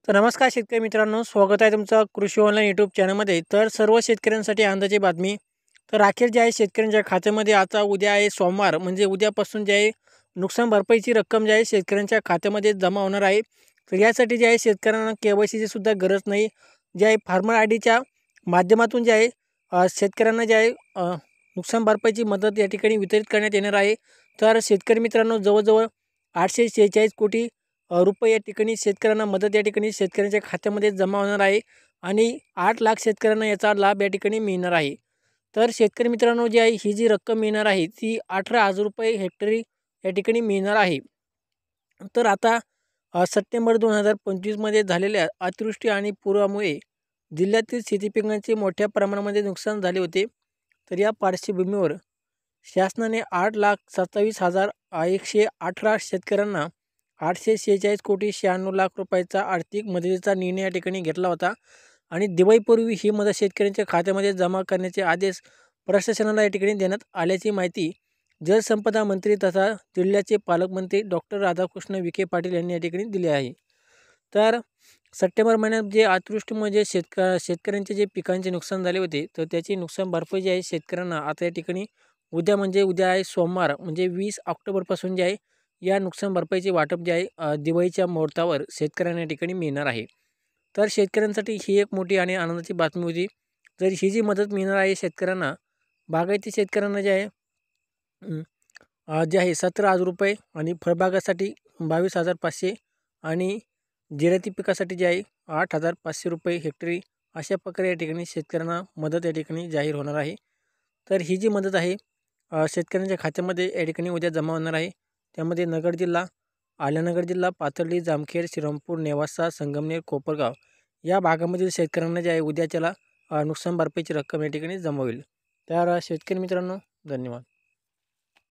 तर नमस्कार शेतकरी मित्रांनो, स्वागत आहे तुमचं कृषी ऑनलाईन यूट्यूब चॅनलमध्ये। तर सर्व शेतकऱ्यांसाठी आनंदाची बातमी। तर अखेर जे आहे शेतकऱ्यांच्या खात्यामध्ये आता उद्या आहे सोमवार, म्हणजे उद्यापासून जे आहे नुकसान भरपाईची रक्कम जे आहे शेतकऱ्यांच्या खात्यामध्ये जमा होणार आहे। तर यासाठी जे आहे शेतकऱ्यांना केवायसीची सुद्धा गरज नाही। जे आहे फार्मर आय डीच्या माध्यमातून जे आहे शेतकऱ्यांना जे आहे नुकसान भरपाईची मदत या ठिकाणी वितरित करण्यात येणार आहे। तर शेतकरी मित्रांनो, जवळजवळ 846 कोटी रुपये या ठिकाणी शेतकऱ्यांना मदत या ठिकाणी शेतकऱ्यांच्या खात्यामध्ये जमा होणार आहे आणि 8 लाख शेतकऱ्यांना याचा लाभ या ठिकाणी मिळणार आहे। तर शेतकरी मित्रांनो, जी आहे ही जी रक्कम मिळणार आहे ती 18,000 रुपये हेक्टरी या ठिकाणी मिळणार आहे। तर आता सप्टेंबर 2025 मध्ये झालेल्या अतिवृष्टी आणि पुरामुळे जिल्ह्यातील शेती पिकांचे मोठ्या प्रमाणामध्ये नुकसान झाले होते। तर या पार्श्वभूमीवर शासनाने 8,27,118 शेतकऱ्यांना 846 कोटी 96 लाख रुपयाचा आर्थिक मदतीचा निर्णय या ठिकाणी घेतला होता आणि दिवाळीपूर्वी ही मदत शेतकऱ्यांच्या खात्यामध्ये जमा करण्याचे आदेश प्रशासनाला या ठिकाणी देण्यात आल्याची माहिती जलसंपदा मंत्री तथा जिल्ह्याचे पालकमंत्री डॉक्टर राधाकृष्ण विखे पाटील यांनी या ठिकाणी दिले आहे। तर सप्टेंबर महिन्यात जे अतिवृष्टीमुळे जे शेतकऱ्यांचे जे पिकांचे नुकसान झाले होते, तर त्याची नुकसान भरपाई जी आहे शेतकऱ्यांना आता या ठिकाणी उद्या, म्हणजे उद्या आहे सोमवार, म्हणजे 20 ऑक्टोबरपासून जे आहे या नुकसान भरपाईचे वाटप जे आहे दिवाळीच्या मुहूर्तावर शेतकऱ्यांना या ठिकाणी मिळणार आहे। तर शेतकऱ्यांसाठी ही एक मोठी आणि आनंदाची बातमी होती। तर ही जी मदत मिळणार आहे शेतकऱ्यांना, बागायती शेतकऱ्यांना जे आहे जे आहे 17,000 रुपये आणि फळबागासाठी 22,500 आणि जिरायती पिकासाठी जे आहे 8,500 रुपये हेक्टरी, अशा प्रकारे या ठिकाणी शेतकऱ्यांना मदत या ठिकाणी जाहीर होणार आहे। तर ही जी मदत आहे शेतकऱ्यांच्या खात्यामध्ये या ठिकाणी उद्या जमा होणार आहे। त्यामध्ये नगर जिल्हा, आल्यानगर जिल्हा, पाथर्डी, जामखेड, श्रीरामपूर, नेवासा, संगमनेर, कोपरगाव या भागामधील शेतकऱ्यांना जे आहे उद्याच्याला नुकसान भरपाईची रक्कम या ठिकाणी जमा होईल। तर शेतकरी मित्रांनो, धन्यवाद।